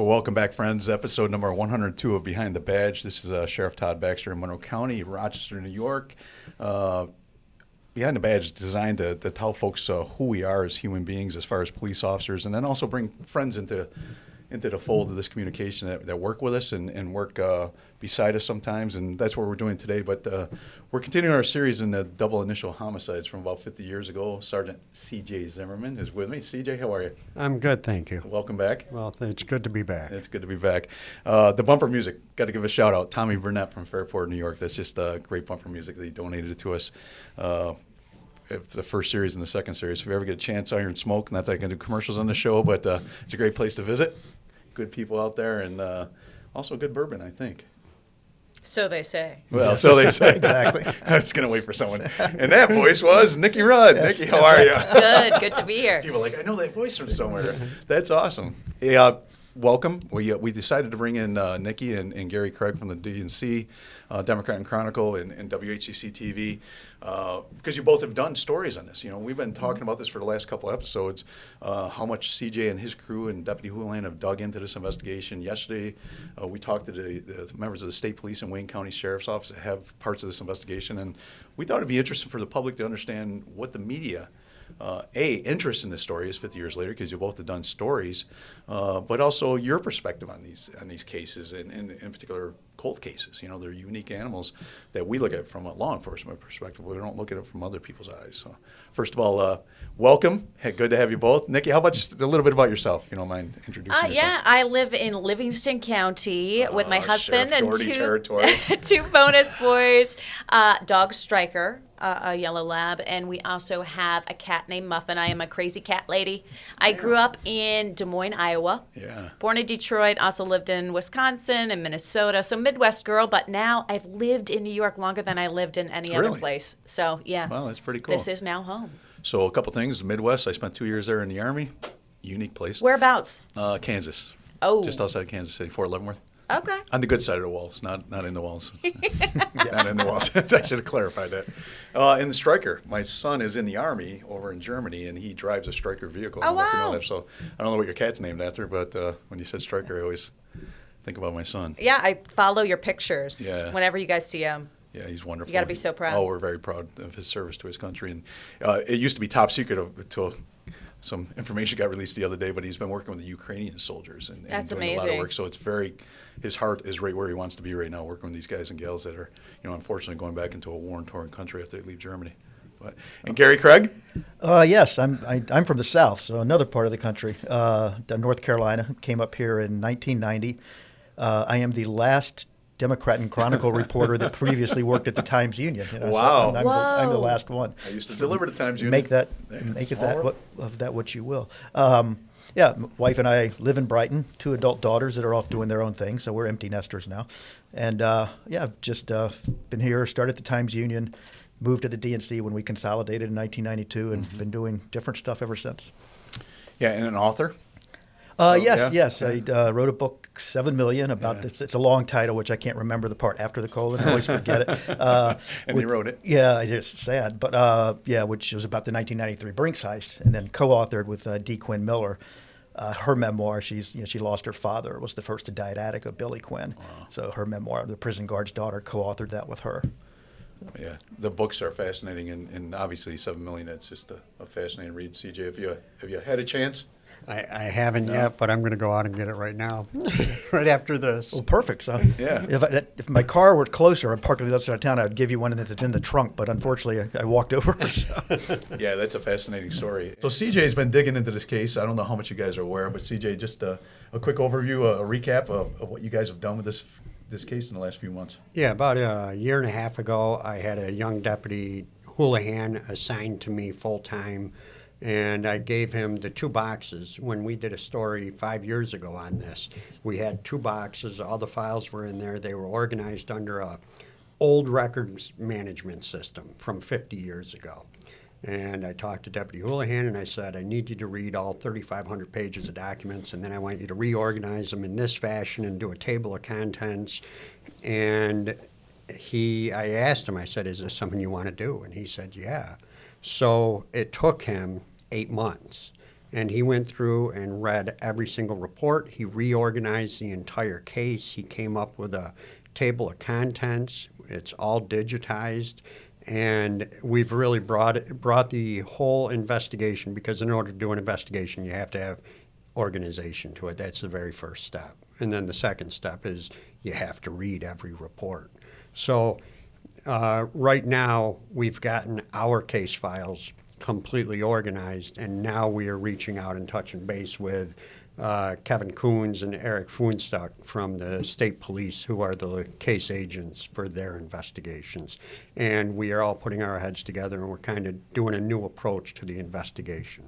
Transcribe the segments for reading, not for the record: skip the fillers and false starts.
welcome back, friends. Episode number 102 of Behind the Badge. This is Sheriff Todd Baxter in Monroe County, Rochester, New York. Behind the Badge is designed to tell folks who we are as human beings as far as police officers, and then also bring friends into the fold of this communication that work with us and work beside us sometimes, and that's what we're doing today. But we're continuing our series in the double initial homicides from about 50 years ago. Sergeant C.J. Zimmerman is with me. C.J., how are you? I'm good, thank you. Welcome back. Well, it's good to be back. It's good to be back. The bumper music, got to give a shout out. Tommy Burnett from Fairport, New York. That's just great bumper music that he donated it to us. The first series and the second series. If you ever get a chance, Iron Smoke, not that I can do commercials on the show, but it's a great place to visit. Good people out there, and also good bourbon, I think. So they say. Well, so they say. Exactly. I was going to wait for someone. And that voice was Nikki Rudd. Yes. Nikki, how are you? Good to be here. People are like, I know that voice from somewhere. That's awesome. Hey, welcome. We decided to bring in Nikki and Gary Craig from the DNC, Democrat and Chronicle, and WHEC-TV, because you both have done stories on this. You know, we've been talking about this for the last couple episodes, how much CJ and his crew and Deputy Houlihan have dug into this investigation. Yesterday, we talked to the members of the state police and Wayne County Sheriff's Office that have parts of this investigation, and we thought it'd be interesting for the public to understand what the media interest in this story is 50 years later, because you both have done stories, but also your perspective on these cases, and in particular cold cases. You know, they're unique animals that we look at from a law enforcement perspective. We don't look at it from other people's eyes. So, first of all, welcome. Hey, good to have you both. Nikki, how about just a little bit about yourself? If you don't mind introducing yourself. Yeah, I live in Livingston County with my husband and two bonus boys, dog Striker, a yellow lab, and we also have a cat named Muffin. I am a crazy cat lady. I grew up in Des Moines, Iowa. Yeah. Born in Detroit, also lived in Wisconsin and Minnesota, so Midwest girl, but now I've lived in New York longer than I lived in any other place. So, yeah. Wow, that's pretty cool. This is now home. So, a couple things. The Midwest, I spent 2 years there in the Army. Unique place. Whereabouts? Kansas. Oh. Just outside of Kansas City, Fort Leavenworth. Okay. On the good side of the walls, not in the walls. Not in the walls. I should have clarified that. In the Stryker, my son is in the Army over in Germany, and he drives a Stryker vehicle. Oh, wow. So I don't know what your cat's named after, but when you said Stryker, I always think about my son. Yeah, I follow your pictures whenever you guys see him. Yeah, he's wonderful. You got to be so proud. Oh, we're very proud of his service to his country. And it used to be top secret until some information got released the other day, but he's been working with the Ukrainian soldiers and That's doing amazing. a lot of work. So it's his heart is right where he wants to be right now, working with these guys and gals that are, unfortunately going back into a war-torn country after they leave Germany. And Gary Craig? Yes, I'm from the South, so another part of the country, North Carolina. Came up here in 1990. I am the last Democrat and Chronicle reporter that previously worked at the Times Union. Wow. So I'm the last one. I used to deliver the Times Union. Make that what you will. Yeah, wife and I live in Brighton, 2 adult daughters that are off doing their own thing, so we're empty nesters now. And, I've just been here, started the Times Union, moved to the DNC when we consolidated in 1992, and been doing different stuff ever since. Yeah, and an author? Yes. I wrote a book, 7 Million, about this. It's a long title, which I can't remember the part after the colon. I always forget it. And you wrote it? Yeah, it's sad. But, which was about the 1993 Brinks heist, and then co-authored with D. Quinn Miller. Her memoir, she lost her father, was the first to die at Attica, Billy Quinn. Wow. So her memoir, The Prison Guard's Daughter, co-authored that with her. Yeah, the books are fascinating, and obviously 7 Million, it's just a fascinating read. CJ, have you had a chance? I haven't yet, but I'm going to go out and get it right now, right after this. Well, perfect. So, yeah. If my car were closer, I'd park on the other side of town, I would give you one, and it's in the trunk. But unfortunately, I walked over. So. Yeah, that's a fascinating story. So CJ's been digging into this case. I don't know how much you guys are aware, but CJ, just a quick overview, a recap of what you guys have done with this case in the last few months. Yeah, about a year and a half ago, I had a young deputy Houlihan assigned to me full-time. And I gave him the 2 boxes. When we did a story 5 years ago on this, we had 2 boxes. All the files were in there. They were organized under a old records management system from 50 years ago. And I talked to Deputy Houlihan, and I said, I need you to read all 3,500 pages of documents, and then I want you to reorganize them in this fashion and do a table of contents. And I asked him, I said, is this something you want to do? And he said, yeah. So it took him 8 months. And he went through and read every single report. He reorganized the entire case. He came up with a table of contents. It's all digitized. And we've really brought the whole investigation, because in order to do an investigation, you have to have organization to it. That's the very first step. And then the second step is you have to read every report. So right now, we've gotten our case files completely organized, and now we are reaching out and touching base with Kevin Coons and Eric Foonstuck from the state police, who are the case agents for their investigations. And we are all putting our heads together, and we're kind of doing a new approach to the investigation.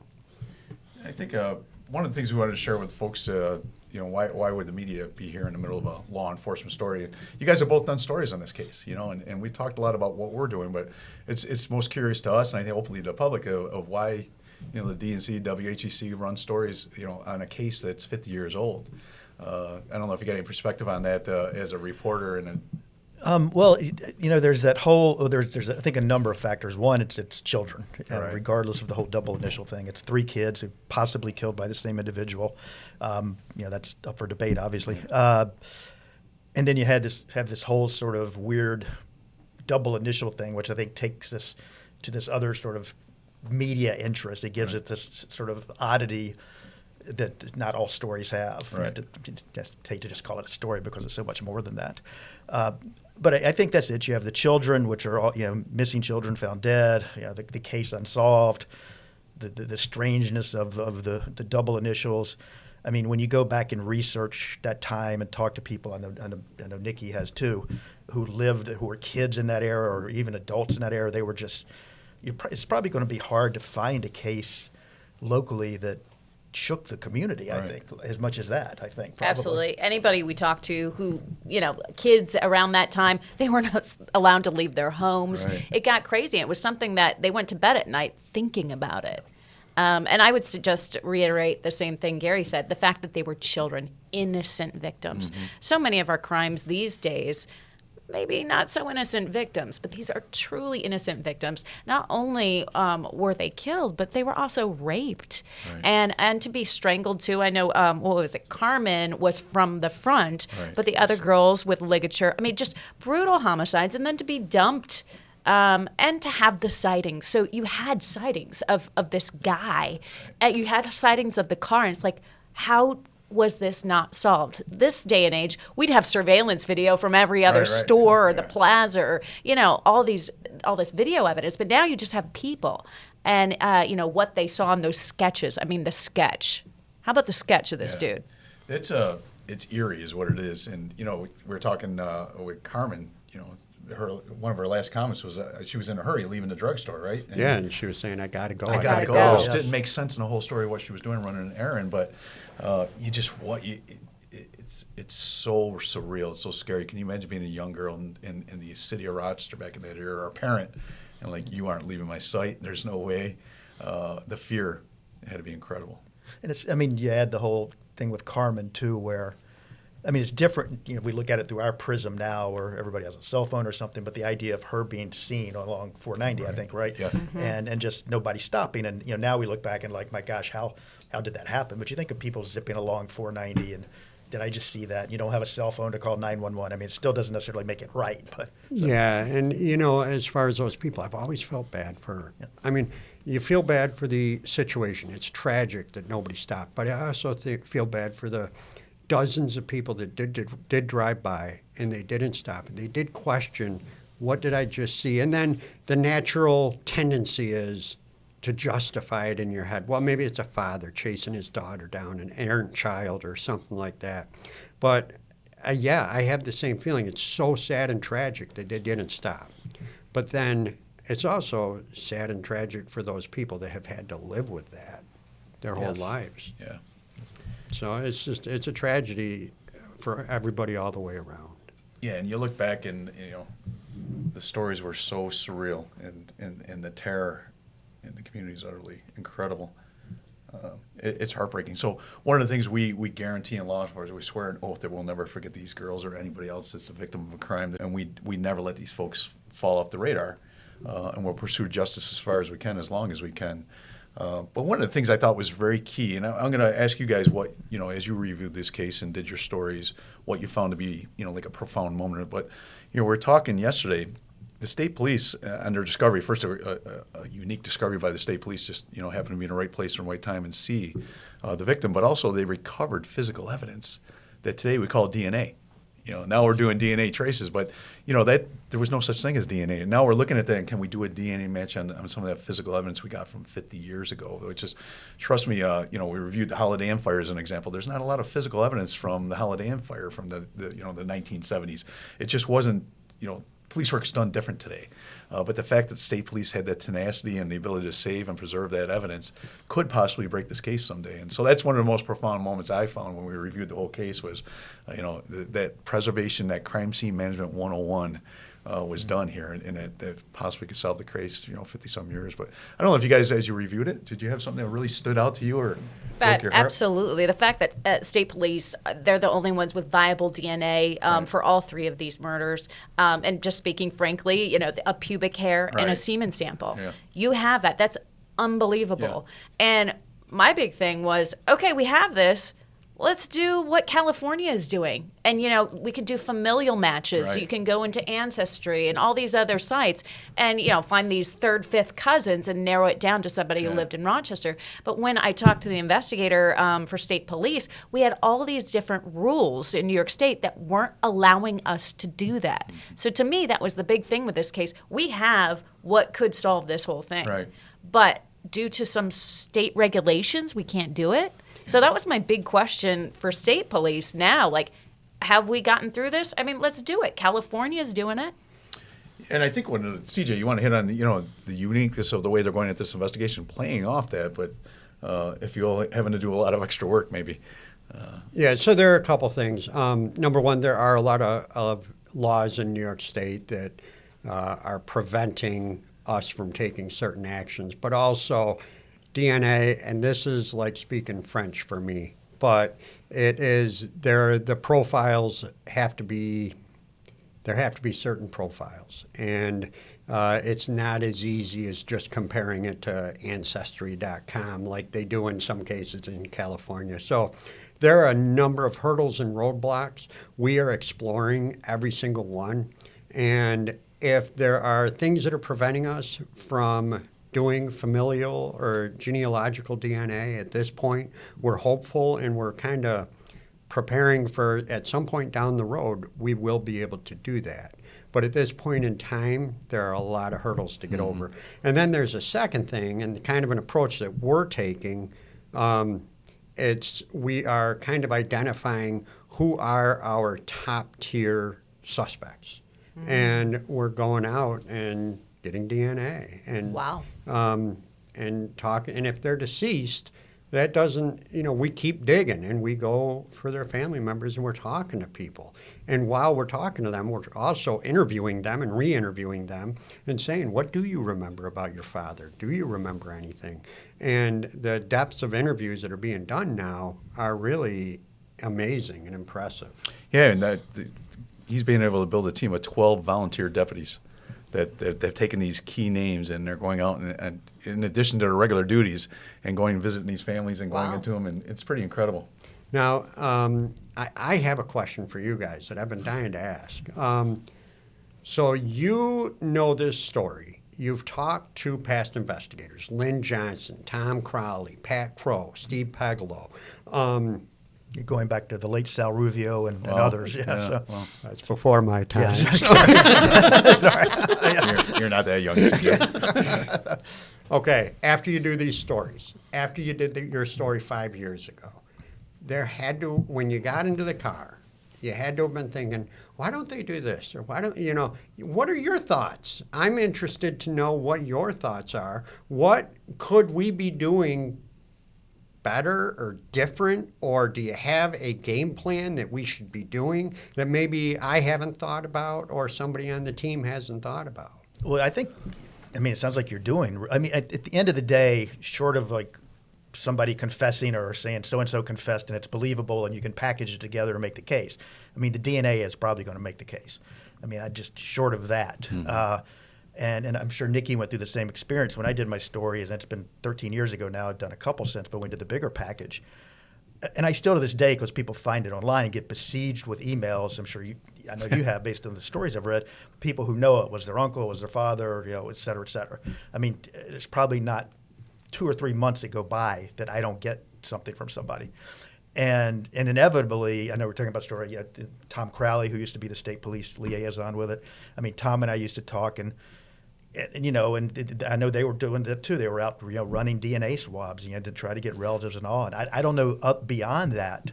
I think one of the things we wanted to share with folks, why would the media be here in the middle of a law enforcement story? You guys have both done stories on this case, and we talked a lot about what we're doing, but it's most curious to us, and I think hopefully to the public, of why the DNC, WHEC run stories, on a case that's 50 years old. I don't know if you got any perspective on that as a reporter and well, there's that whole, there's I think a number of factors. One, it's children, right. Regardless of the whole double initial thing. It's 3 kids who possibly killed by the same individual. That's up for debate, obviously. And then you have this whole sort of weird double initial thing, which I think takes this to this other sort of media interest. It gives it this sort of oddity that not all stories have. Right. I hate to just call it a story because it's so much more than that. But I think that's it. You have the children, which are all, missing children found dead. The case unsolved, the strangeness of the double initials. I mean, when you go back and research that time and talk to people, I know Nikki has too, who were kids in that era or even adults in that era, they were just. It's probably going to be hard to find a case locally that shook the community, right. I think, as much as that, I think. Probably. Absolutely. Anybody we talked to who, kids around that time, they were not allowed to leave their homes. Right. It got crazy. It was something that they went to bed at night thinking about it. And I would just reiterate the same thing Gary said, the fact that they were children, innocent victims. Mm-hmm. So many of our crimes these days, maybe not so innocent victims, but these are truly innocent victims. Not only were they killed, but they were also raped, right. and to be strangled too. I know, Carmen was from the front, right. but the other girls with ligature. I mean, just brutal homicides, and then to be dumped. And to have the sightings. So you had sightings of this guy. You had sightings of the car, and it's like, how was this not solved? This day and age, we'd have surveillance video from every other store or the plaza or, all this video evidence. But now you just have people and, what they saw in those sketches. I mean, the sketch. How about the sketch of this dude? It's eerie is what it is. And, we were talking with Carmen, one of her last comments was she was in a hurry leaving the drugstore, right? And she was saying, I got to go. I got to go. It didn't make sense in the whole story what she was doing, running an errand, but it's so surreal. It's so scary. Can you imagine being a young girl in the city of Rochester back in that era, or a parent, and you aren't leaving my sight. There's no way. The fear had to be incredible. And you add the whole thing with Carmen too, where it's different. We look at it through our prism now, where everybody has a cell phone or something. But the idea of her being seen along 490, right. I think, right? Yeah. Mm-hmm. And just nobody stopping. And now we look back and my gosh, how did that happen? But you think of people zipping along 490, and did I just see that? You don't have a cell phone to call 911. It still doesn't necessarily make it right. But yeah, and as far as those people, I've always felt bad for her. Yeah. You feel bad for the situation. It's tragic that nobody stopped. But I also feel bad for the dozens of people that did drive by and they didn't stop. They did question, what did I just see? And then the natural tendency is to justify it in your head. Well, maybe it's a father chasing his daughter down, an errant child or something like that. But I have the same feeling. It's so sad and tragic that they didn't stop. But then it's also sad and tragic for those people that have had to live with that their whole lives. Yeah. So it's a tragedy for everybody all the way around. Yeah, and you look back and the stories were so surreal, and the terror in the community is utterly incredible. It's heartbreaking. So one of the things we guarantee in law enforcement, we swear an oath that we'll never forget these girls or anybody else that's the victim of a crime, and we never let these folks fall off the radar, and we'll pursue justice as far as we can, as long as we can. But one of the things I thought was very key, and I'm going to ask you guys what, as you reviewed this case and did your stories, what you found to be, like a profound moment. But, we're talking yesterday, the state police and their discovery, first a unique discovery by the state police, just, happened to be in the right place and right time and see the victim, but also they recovered physical evidence that today we call DNA. Now we're doing DNA traces, but that there was no such thing as DNA. And now we're looking at that, and can we do a DNA match on some of that physical evidence we got from 50 years ago? Which is, trust me, we reviewed the Holiday Inn fire as an example. There's not a lot of physical evidence from the Holiday Inn fire from the 1970s. It just wasn't, police work's done different today. But the fact that state police had that tenacity and the ability to save and preserve that evidence could possibly break this case someday. And so that's one of the most profound moments I found when we reviewed the whole case was, that preservation, that crime scene management 101 was done here, and that possibly could solve the case, 50-some years. But I don't know if you guys, as you reviewed it, did you have something that really stood out to you or broke your heart? Absolutely. The fact that state police, they're the only ones with viable DNA for all three of these murders. And just speaking frankly, a pubic hair and a semen sample. Yeah. You have that. That's unbelievable. Yeah. And my big thing was, okay, we have this. Let's do what California is doing. And, we can do familial matches. Right. So you can go into Ancestry and all these other sites and, find these third, fifth cousins and narrow it down to somebody who lived in Rochester. But when I talked to the investigator for state police, we had all these different rules in New York State that weren't allowing us to do that. Mm-hmm. So to me, that was the big thing with this case. We have what could solve this whole thing. Right. But due to some state regulations, we can't do it. So that was my big question for state police now. Have we gotten through this? I mean, let's do it. California's doing it. And I think when CJ, you want to hit on the uniqueness of the way they're going at this investigation, playing off that. But if you're having to do a lot of extra work, maybe. Yeah. So there are a couple things. Number one, there are a lot of laws in New York State that are preventing us from taking certain actions, but also DNA, and this is like speaking French for me, but the profiles have to be certain profiles, and it's not as easy as just comparing it to Ancestry.com like they do in some cases in California. So there are a number of hurdles and roadblocks. We are exploring every single one, and if there are things that are preventing us from doing familial or genealogical DNA at this point, we're hopeful and we're kind of preparing for at some point down the road, we will be able to do that. But at this point in time, there are a lot of hurdles to get over. And then there's a second thing, and kind of an approach that we're taking. We are kind of identifying who are our top tier suspects. And we're going out and getting DNA and wow. And talking, and if they're deceased, that doesn't, we keep digging and we go for their family members and we're talking to people. And while we're talking to them, we're also interviewing them and re-interviewing them and saying, what do you remember about your father? Do you remember anything? And the depths of interviews that are being done now are really amazing and impressive. Yeah, and he's being able to build a team of 12 volunteer deputies that they've taken these key names and they're going out and in addition to their regular duties and going and visiting these families and going into them, and it's pretty incredible. Now, I have a question for you guys that I've been dying to ask. So you know this story. You've talked to past investigators, Lynn Johnson, Tom Crowley, Pat Crow, Steve Pegalo. You're going back to the late Sal Ruvio and others. So. That's before my time. Yes. Sorry. You're not that young. Okay, after you do these stories, after you did your story 5 years ago, there had to, when you got into the car, you had to have been thinking, why don't they do this? Or why don't, what are your thoughts? I'm interested to know what your thoughts are. What could we be doing better or different, or do you have a game plan that we should be doing that maybe I haven't thought about or somebody on the team hasn't thought about? Well, it sounds like you're doing. At the end of the day, short of like somebody confessing or saying so-and-so confessed and it's believable and you can package it together to make the case. The DNA is probably going to make the case. Just short of that. And I'm sure Nikki went through the same experience. When I did my story, and it's been 13 years ago now, I've done a couple since, but we did the bigger package. And I still to this day, because people find it online and get besieged with emails, I know you have, based on the stories I've read, people who know it was their uncle, was their father, et cetera, et cetera. I mean, there's probably not 2 or 3 months that go by that I don't get something from somebody. And inevitably, I know we're talking about a story, Tom Crowley, who used to be the state police liaison with it. I mean, Tom and I used to talk, and I know they were doing that too. They were out, running DNA swabs, to try to get relatives and all. And I don't know up beyond that.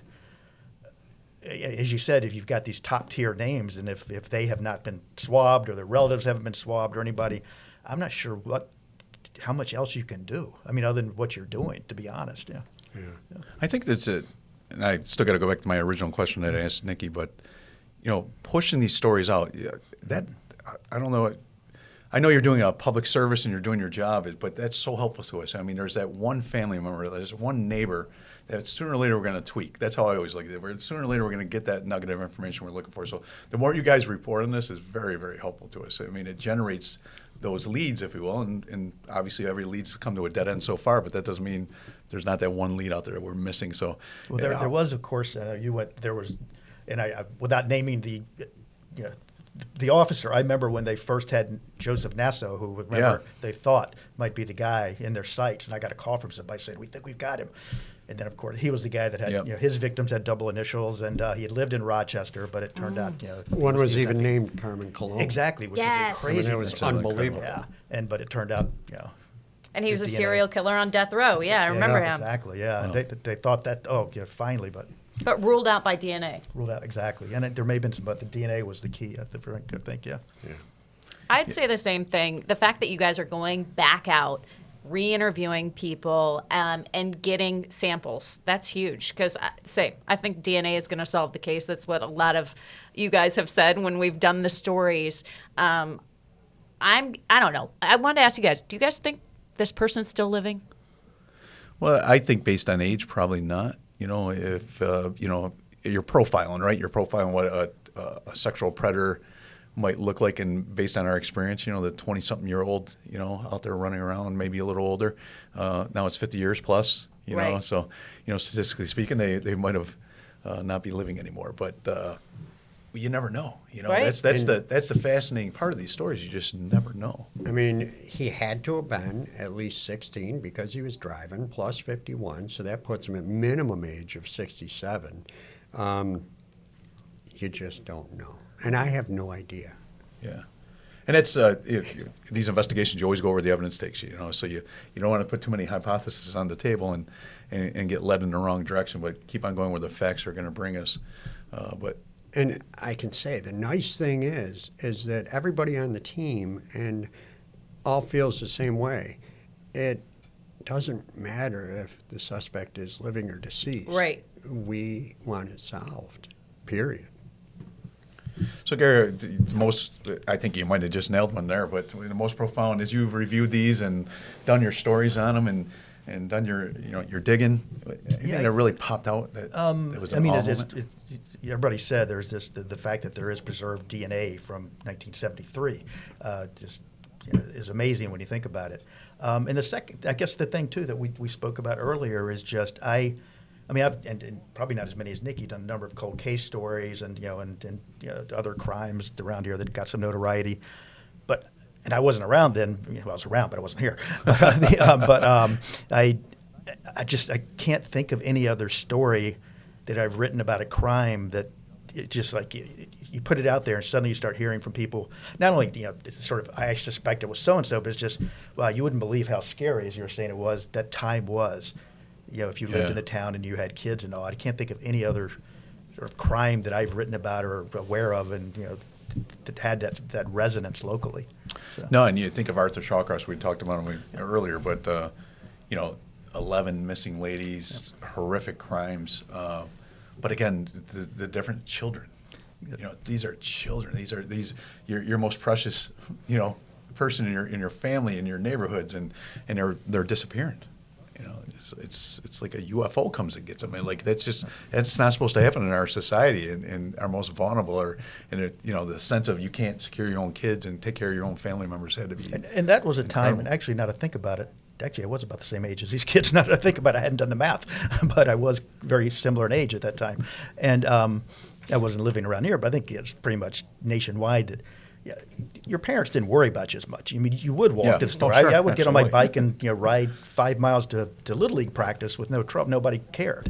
As you said, if you've got these top tier names, and if they have not been swabbed or their relatives haven't been swabbed or anybody, I'm not sure how much else you can do. I mean, other than what you're doing, to be honest. Yeah. I think that's it. And I still got to go back to my original question that I asked Nikki, but pushing these stories out, that I don't know. I know you're doing a public service and you're doing your job, but that's so helpful to us. I mean, there's that one family member, there's one neighbor that sooner or later we're going to tweak. That's how I always look at it. Sooner or later we're going to get that nugget of information we're looking for. So the more you guys report on this is very, very helpful to us. I mean, it generates those leads, if you will, and obviously every lead's come to a dead end so far, but that doesn't mean there's not that one lead out there that we're missing. So, well, there was, of course, there was, and I without naming the officer, I remember when they first had Joseph Nassau, who they thought might be the guy in their sights, and I got a call from somebody saying, "We think we've got him." And then, of course, he was the guy that had his victims had double initials, and he had lived in Rochester, but it turned out one was even named Carmen Colon. Exactly, which is a crazy. It was unbelievable. Yeah, but it turned out And he was a serial killer on death row. Yeah, I remember him. Exactly. Yeah, and they thought that finally, but ruled out by DNA. Ruled out, exactly. And there may have been some, but the DNA was the key, I think, yeah. I'd say the same thing. The fact that you guys are going back out, re-interviewing people, and getting samples, that's huge. Because, I think DNA is going to solve the case. That's what a lot of you guys have said when we've done the stories. I don't know. I wanted to ask you guys, do you guys think this person's still living? Well, I think based on age, probably not. If you're profiling, right? You're profiling what a sexual predator might look like, and based on our experience, the 20-something-year-old, out there running around, maybe a little older. Now it's 50 years plus, right. So, statistically speaking, they might have not be living anymore. But you never know. Right. That's the fascinating part of these stories. You just never know. I mean, he had to have been at least 16 because he was driving, plus 51, so that puts him at minimum age of 67. You just don't know. And I have no idea. Yeah. And it's these investigations, you always go where the evidence takes you, so you don't want to put too many hypotheses on the table and get led in the wrong direction, but keep on going where the facts are going to bring us. And I can say the nice thing is that everybody on the team and all feels the same way. It doesn't matter if the suspect is living or deceased. Right. We want it solved, period. So, Gary, I think you might have just nailed one there, but the most profound is you've reviewed these and done your stories on them and done your digging. And it really popped out that it was everybody said there's the fact that there is preserved DNA from 1973 is amazing when you think about it. And the second, I guess the thing too that we spoke about earlier is just I've and probably not as many as Nikki, done a number of cold case stories and other crimes around here that got some notoriety, and I wasn't around then. Well, I was around, but I wasn't here. I can't think of any other story that I've written about a crime that it just like you put it out there and suddenly you start hearing from people. Not only it's sort of I suspect it was so and so, but it's just wow, you wouldn't believe how scary, as you were saying, it was. That time was. If you lived in the town and you had kids and all, I can't think of any other sort of crime that I've written about or aware of, and that had that resonance locally. So. No, and you think of Arthur Shawcross, we talked about him earlier, but 11 missing ladies, horrific crimes, but again, the different children. These are children. These your most precious person in your family, in your neighborhoods, and they're disappearing. It's like a UFO comes and gets them. And like that's not supposed to happen in our society, and our most vulnerable, the sense of you can't secure your own kids and take care of your own family members had to be. And that was a time, and actually, now to think about it, actually, I was about the same age as these kids. Now that I think about it, I hadn't done the math, but I was very similar in age at that time, and I wasn't living around here. But I think it's pretty much nationwide that. Yeah, your parents didn't worry about you as much. I mean, you would walk to the store. Sure. I would get on my bike and ride 5 miles to Little League practice with no trouble. Nobody cared,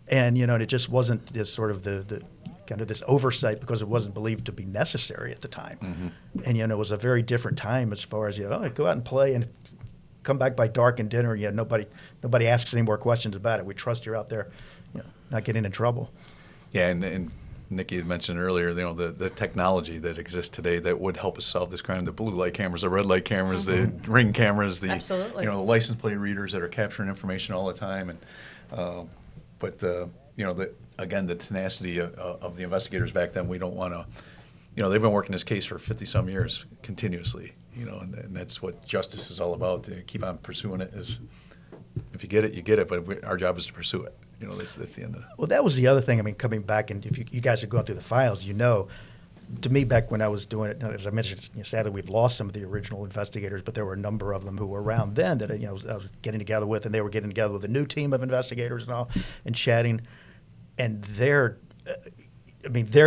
and it just wasn't this sort of the kind of this oversight because it wasn't believed to be necessary at the time. Mm-hmm. And it was a very different time as far as go out and play and come back by dark and dinner. Nobody asks any more questions about it. We trust you're out there, not getting in trouble. Yeah, and Nikki had mentioned earlier, the technology that exists today that would help us solve this crime, the blue light cameras, the red light cameras, the ring cameras, the license plate readers that are capturing information all the time. And but the tenacity of the investigators back then, we don't want to, they've been working this case for 50-some years continuously, and that's what justice is all about, to keep on pursuing it. If you get it, you get it, but our job is to pursue it. That's the end of it. Well, that was the other thing. I mean, coming back, and if you guys have gone through the files, to me, back when I was doing it, as I mentioned, sadly, we've lost some of the original investigators, but there were a number of them who were around then that I was getting together with, and they were getting together with a new team of investigators and all, and chatting, and their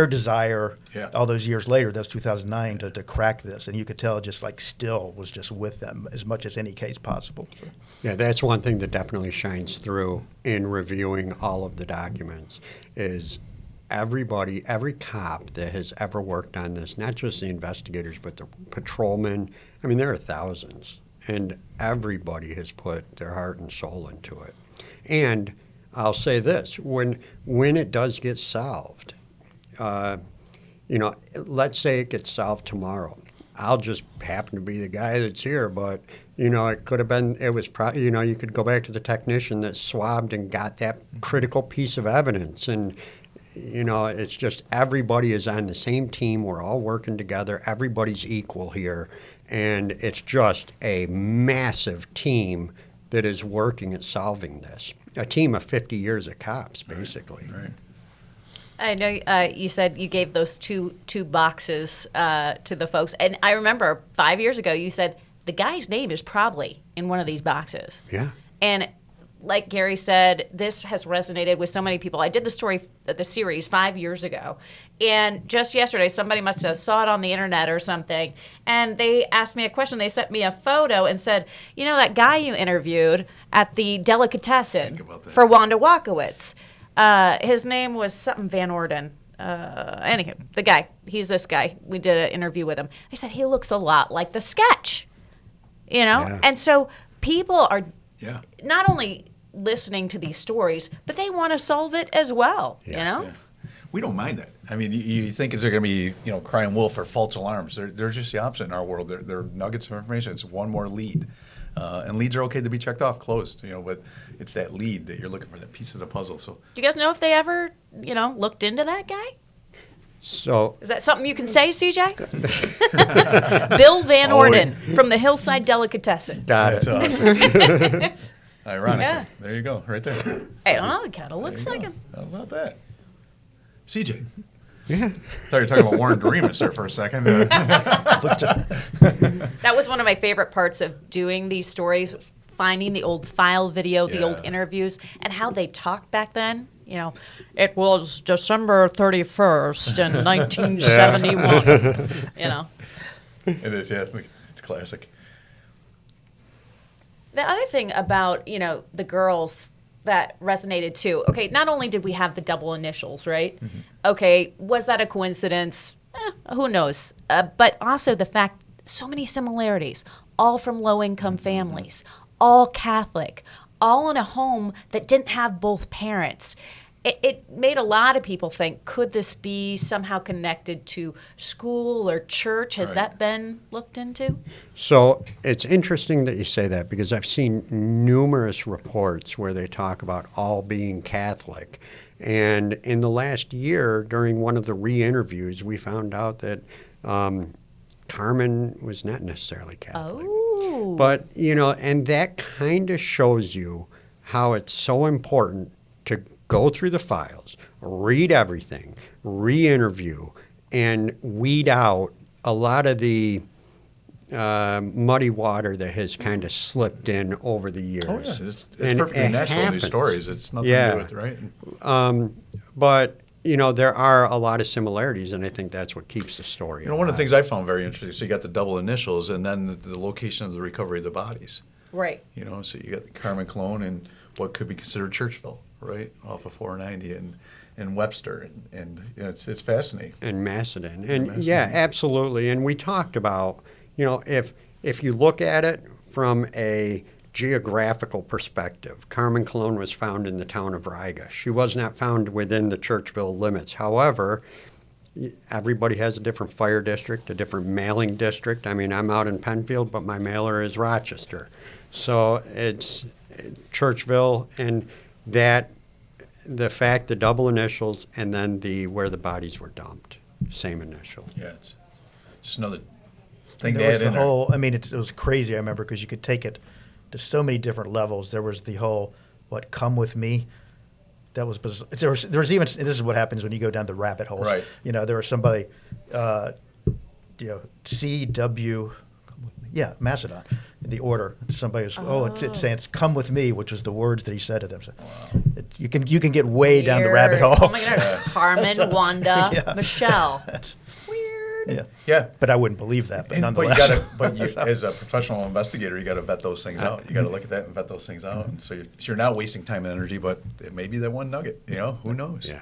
desire all those years later, that's 2009, to crack this, and you could tell just like still was just with them as much as any case possible. Yeah, that's one thing that definitely shines through in reviewing all of the documents is every cop that has ever worked on this, not just the investigators, but the patrolmen. I mean, there are thousands, and everybody has put their heart and soul into it. And I'll say this, when it does get solved, let's say it gets solved tomorrow. I'll just happen to be the guy that's here, but, it could have been, it was probably, you could go back to the technician that swabbed and got that critical piece of evidence. And, it's just everybody is on the same team. We're all working together. Everybody's equal here. And it's just a massive team that is working at solving this. A team of 50 years of cops, basically. Right. I know you said you gave those two boxes to the folks. And I remember 5 years ago you said the guy's name is probably in one of these boxes. Yeah. And like Gary said, this has resonated with so many people. I did the series 5 years ago. And just yesterday, somebody must have saw it on the internet or something. And they asked me a question. They sent me a photo and said, that guy you interviewed at the delicatessen for Wanda Walkowicz. His name was something Van Orden. Anywho, the guy, he's this guy. We did an interview with him. I said, he looks a lot like the sketch, Yeah. And so people are not only listening to these stories, but they want to solve it as well, Yeah. We don't mind that. I mean, you think they're going to be, crying wolf or false alarms. They're just the opposite in our world. They're nuggets of information. It's one more lead. And leads are okay to be checked off, closed, but it's that lead that you're looking for, that piece of the puzzle. So, do you guys know if they ever, looked into that guy? So, is that something you can say, CJ? Bill Van Orden from the Hillside Delicatessen. Got it. That's awesome. Ironic. Yeah. There you go, right there. I don't know. It kind of looks like him. How about that? CJ. Yeah. I thought you were talking about Warren Doremus there for a second. That was one of my favorite parts of doing these stories, finding the old file video, the old interviews, and how they talked back then. It was December 31st in 1971. It is, yeah. It's classic. The other thing about, the girls that resonated too. Okay, not only did we have the double initials, right? Mm-hmm. Okay, was that a coincidence? Who knows? But also the fact, so many similarities, all from low-income families, all Catholic, all in a home that didn't have both parents. It made a lot of people think, could this be somehow connected to school or church? Has that been looked into? So it's interesting that you say that, because I've seen numerous reports where they talk about all being Catholic. And in the last year, during one of the re-interviews, we found out that Carmen was not necessarily Catholic. Oh. But, and that kind of shows you how it's so important to go through the files, read everything, re-interview, and weed out a lot of the muddy water that has kind of slipped in over the years. Oh, yeah. It's perfectly natural in these stories. It's nothing to do with it, right? But, you know, there are a lot of similarities, and I think that's what keeps the story alive. One of the things I found very interesting, so you got the double initials and then the location of the recovery of the bodies. Right. You know, so you got Carmen Colon and what could be considered Churchville, right, off of 490 and Webster, and you know, it's fascinating. And Macedon. And yeah, absolutely. And we talked about, you know, if you look at it from a geographical perspective, Carmen Colon was found in the town of Riga. She was not found within the Churchville limits. However, everybody has a different fire district, a different mailing district. I mean, I'm out in Penfield, but my mailer is Rochester. So it's Churchville, and that the fact, the double initials, and then where the bodies were dumped, same initial. Yeah, it's just another thing There to was add in the there. whole, I mean, it was crazy, I remember, because you could take it to so many different levels. There was the whole, come with me? That was bizarre. There was even, this is what happens when you go down the rabbit holes. Right. You know, there was somebody, CW, Macedon, the order. Somebody was, it's saying, come with me, which was the words that he said to them. So you can get way down the rabbit hole. Oh my God. Carmen, Wanda, Michelle. Yeah. Yeah. But I wouldn't believe that. But But nonetheless, as a professional investigator, you got to vet those things out. You got to look at that and vet those things out. And so you're not wasting time and energy, but it may be that one nugget. You know, who knows? Yeah.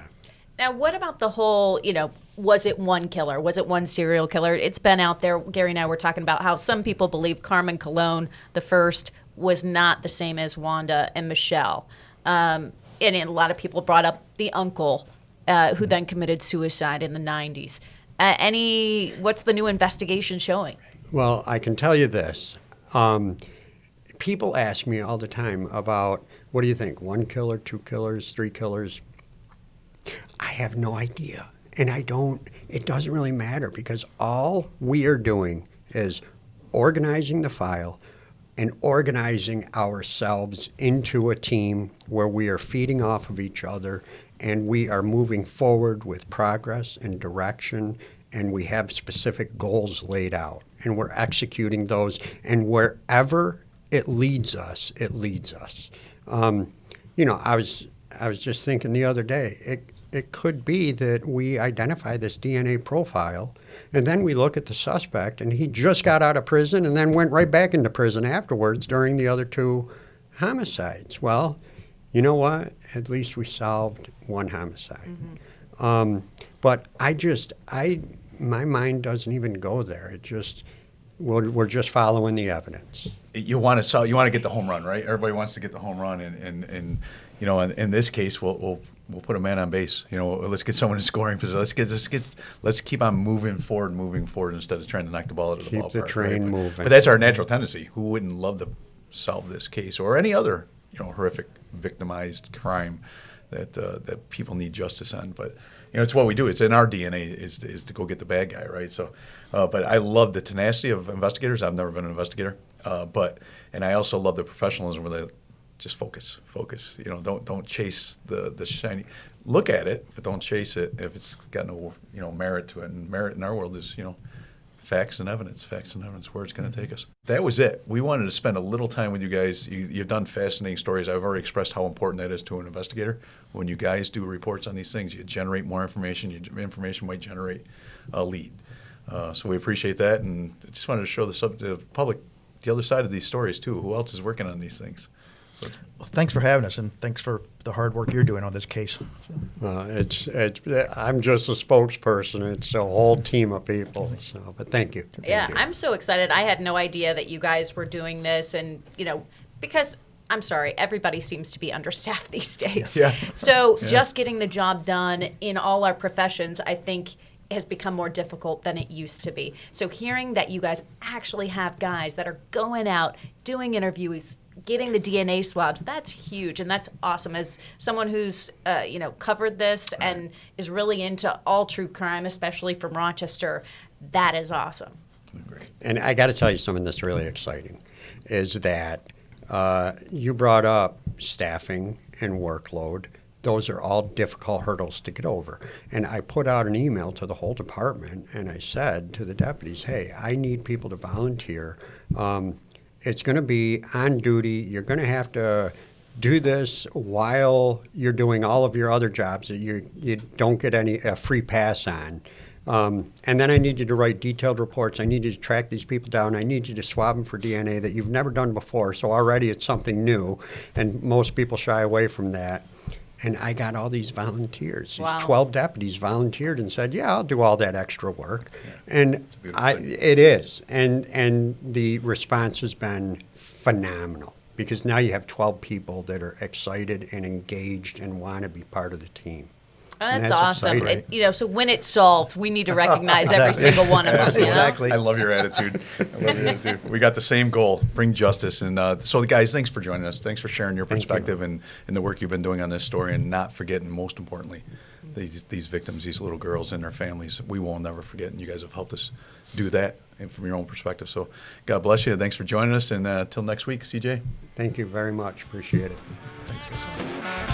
Now, what about the whole, you know, was it one killer? Was it one serial killer? It's been out there. Gary and I were talking about how some people believe Carmen Colon, the first, was not the same as Wanda and Michelle. And a lot of people brought up the uncle who then committed suicide in the 90s. What's the new investigation showing? Well, I can tell you this. People ask me all the time about, what do you think, 1 killer, 2 killers, 3 killers? I have no idea. And it doesn't really matter, because all we are doing is organizing the file and organizing ourselves into a team where we are feeding off of each other, and we are moving forward with progress and direction, and we have specific goals laid out, and we're executing those, and wherever it leads us, it leads us. You know, I was just thinking the other day, it could be that we identify this DNA profile, and then we look at the suspect, and he just got out of prison and then went right back into prison afterwards during the other 2 homicides. Well, you know what? At least we solved 1 homicide. Mm-hmm. But my mind doesn't even go there. It just, we're just following the evidence. You want to get the home run, right? Everybody wants to get the home run, and you know, in this case, we'll put a man on base. You know, let's get someone in scoring position. Let's keep on moving forward instead of trying to knock the ball out of the ballpark. Keep the train moving. But that's our natural tendency. Who wouldn't love to solve this case or any other, you know, horrific victimized crime that people need justice on? But you know, it's what we do. It's in our DNA is to go get the bad guy, right? So, but I love the tenacity of investigators. I've never been an investigator, and I also love the professionalism where they just focus. You know, don't chase the shiny. Look at it, but don't chase it if it's got no, you know, merit to it. And merit in our world is, you know, facts and evidence, where it's going to take us. That was it. We wanted to spend a little time with you guys. You've done fascinating stories. I've already expressed how important that is to an investigator. When you guys do reports on these things, you generate more information. Your information might generate a lead. So we appreciate that, and I just wanted to show the public the other side of these stories too. Who else is working on these things? So well, thanks for having us, and thanks for the hard work you're doing on this case. I'm just a spokesperson. It's a whole team of people. So, but thank you. Yeah, I'm so excited. I had no idea that you guys were doing this, and you know, because I'm sorry, everybody seems to be understaffed these days. Yeah. So just getting the job done in all our professions, I think, has become more difficult than it used to be. So hearing that you guys actually have guys that are going out, doing interviews, getting the DNA swabs, that's huge, and that's awesome. As someone who's covered this and is really into all true crime, especially from Rochester, that is awesome. And I got to tell you something that's really exciting, is that You brought up staffing and workload. Those are all difficult hurdles to get over. And I put out an email to the whole department, and I said to the deputies, hey, I need people to volunteer. It's going to be on duty. You're going to have to do this while you're doing all of your other jobs that you don't get a free pass on. And then I need you to write detailed reports. I need you to track these people down. I need you to swab them for DNA that you've never done before. So already it's something new, and most people shy away from that. And I got all these volunteers. Wow. These 12 deputies volunteered and said, yeah, I'll do all that extra work. Yeah. And It's a beautiful thing. it is. And the response has been phenomenal, because now you have 12 people that are excited and engaged and want to be part of the team. Oh, And that's awesome. exciting. So when it's solved, we need to recognize every single one of them. you know? Exactly. I love your attitude. We got the same goal: bring justice. And so, the guys, thanks for joining us. Thanks for sharing your perspective and the work you've been doing on this story, and not forgetting, most importantly, these victims, these little girls and their families. We will never forget, and you guys have helped us do that, and from your own perspective. So, God bless you, and thanks for joining us. And until next week, CJ. Thank you very much. Appreciate it. Thanks, guys.